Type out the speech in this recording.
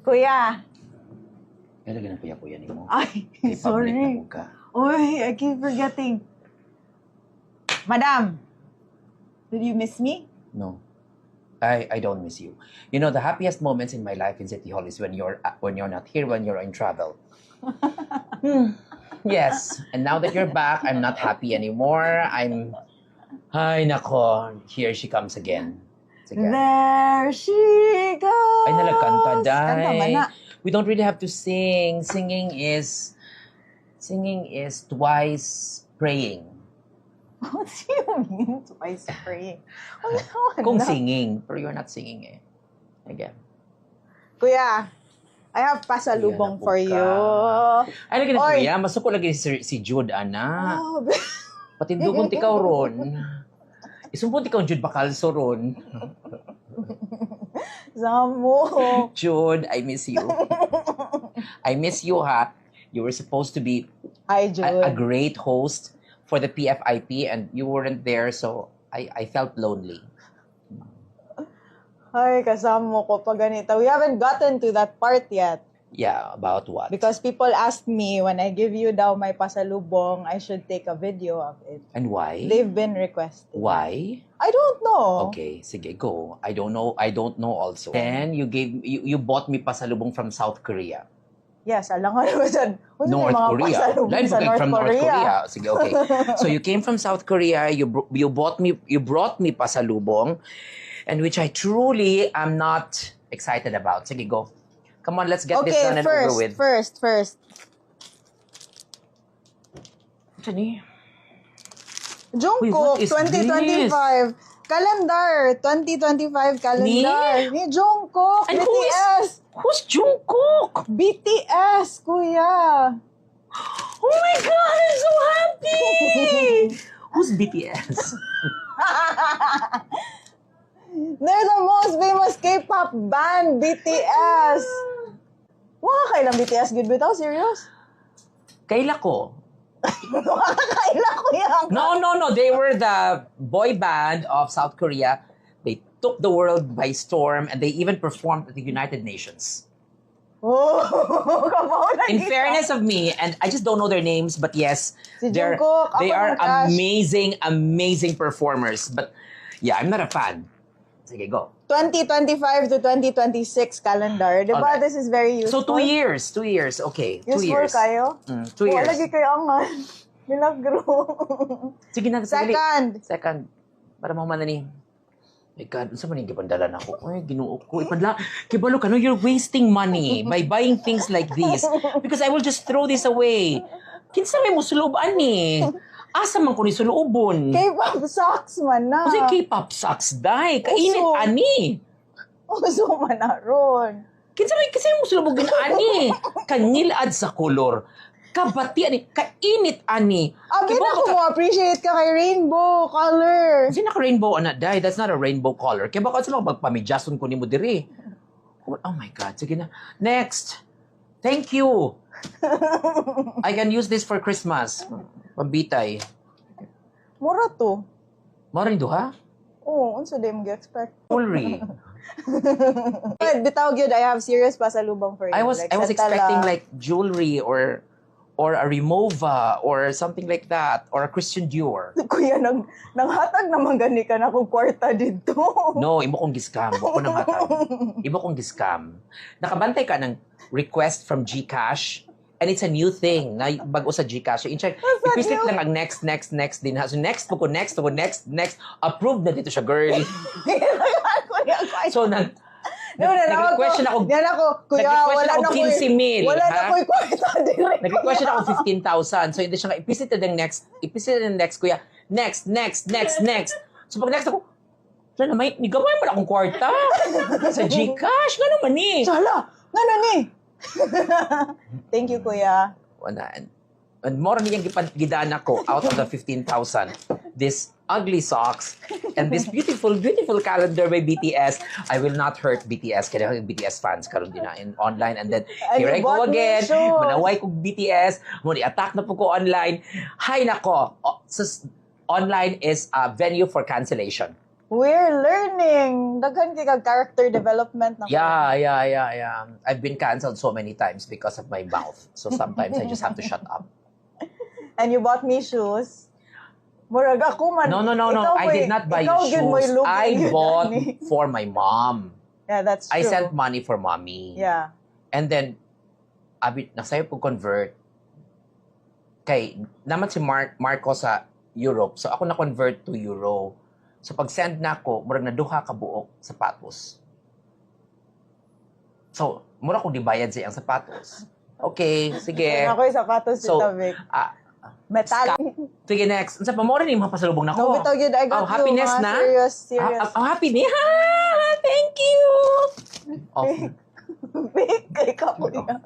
Kuya. Kaya lagi ng kuya-kuya ni mo. Ay, Kay public sorry. na ka. Uy, I keep forgetting. Madam, did you miss me? No. I don't miss you. You know, the happiest moments in my life in City Hall is when you're not here, when you're in travel. Yes. And now that you're back, I'm not happy anymore. Ay, nako. Here she comes again. Sige. There she goes. Ay, nalagkanta, Day. Kanta man na. We don't really have to sing. Singing is twice praying. What do you mean twice praying? Kung singing, pero you're not singing eh. Again. Kuya, I have pasalubong Kuya, for napuka. you. Ay, lagi na Oy. kuya. Masuko lagi si Jude, ana. Oh, Patindugon tikaw ron. Isumpon tikaw Jude Bacalso ron. Samo. Jude, I miss you. I miss you, ha. You were supposed to be Hi, Jude. a great host for the PFIP and you weren't there, so I felt lonely. Ay, kasama ko pa ganito. We haven't gotten to that part yet. Yeah, about what? Because people asked me, when I give you daw my pasalubong, I should take a video of it. And why? They've been requested. Why? I don't know. Okay, sige, go. I don't know also. Then you bought me pasalubong from South Korea. Yes, alam nga naman dyan. North Korea. Line Sa North from North Korea. Korea. Sige, okay. So you came from South Korea, you brought me pasalubong, and which I truly am not excited about. Sige, go. Come on, let's get this done and over with. First. Jenny, Jungkook, Wait, what is 2025. Calendar, 2025 calendar. Ni Jungkook, And BTS. who's Jungkook? BTS, kuya. Oh my God, I'm so happy! Who's BTS? They're the most famous K-pop band, BTS. Wala kailang BTS, good bitaw, serious? Kaila ko. Kaila ko yan. No. They were the boy band of South Korea. They took the world by storm and they even performed at the United Nations. Oh, kabaw na In kita. fairness of me, and I just don't know their names, but yes, Si they Jungkook, ako are ng crush. amazing performers. But yeah, I'm not a fan. Sige, go. 2025 to 2026 calendar. Diba? Alright. This is very useful. So 2 years. Okay, 2 Useful years. kayo? 2 years. Lagi kayo angan. Milagro. Sige na, Second. Para mo man ni. My God, saan man yung gipandalan ako? Ay, ginuo ko. Ipadla. Kibalo ka, no? You're wasting money by buying things like this. Because I will just throw this away. Kinsa may musuluban ni? Asa man ko ni suluubon? K-pop socks man na. Kasi K-pop sucks, day. Kainit, Uso. ani. Uso man na ron. Kinsa may kasi musulubogin, ani. Kanyilad sa kolor. Kabati, ani. Kainit, ani. Abi na ko mo appreciate ka kay rainbow color. Kasi naka-rainbow, anak, day. That's not a rainbow color. Kaya baka sila magpamidyason ko ni mo diri. Oh my God. Sige na. Next. Thank you. I can use this for Christmas. Pambitay. Mura to. Marin duha? Oo, unsa day mo gi-expect? Jewelry. Bitaw gyud, I have serious pasalubong for you. I was expecting like jewelry or a Remova or something like that or a Christian Dior. Kuya, nanghatag naman gani ka na kung kwarta dito. No, imo kong giscam. Wako nang hatag. Imo kong giscam. Nakabantay ka ng request from GCash and it's a new thing na bago sa GCash. So, in-check, ipisit lang ang next din. So, next. Approved na dito siya, girl. So, nag-question ako. Yan ako, kuya, wala na ko. 15,000. Wala na ko kwarta dire. Nag-question ako 15,000. So, hindi siya nga, ipisit na ng next, kuya. Next. So, pag next ako, wala naman, gamay mo na akong kwarta. Sa GCash, nga naman eh. Sala, ano ni? Thank you, kuya. Wala. And more niyang gidana ko out of the 15,000. This ugly socks and this beautiful calendar by BTS. I will not hurt BTS. Kaya BTS fans karon din na in online. And then, here I go again. Manaway ko BTS. Muna i-attack na po ko online. Hay nako. Online is a venue for cancellation. We're learning. Daghan kay kag character development na. Yeah. I've been canceled so many times because of my mouth. So sometimes I just have to shut up. And you bought me shoes. Murag ako man. No. Ikaw I did not buy you ikaw gyud mo'y shoes. looking I yun, bought ani. for my mom. Yeah, that's true. I sent money for mommy. Yeah. And then, nasayo po convert. Kay, naman si Marco sa Europe. So ako na-convert to Euro. So pag send na ako, murag na duha ka buok sapatos. So, mura kong dibayad sa iyang sapatos. Okay, sige. Ako yung sapatos So, so, Vic. Metal. Sige, next. Sa pamora ni mga pasalubong na No, ko. bitaw yun. I got you. happiness Mga na? Serious. Happy niya. Thank you. Oh, Vic, kay ka po niya.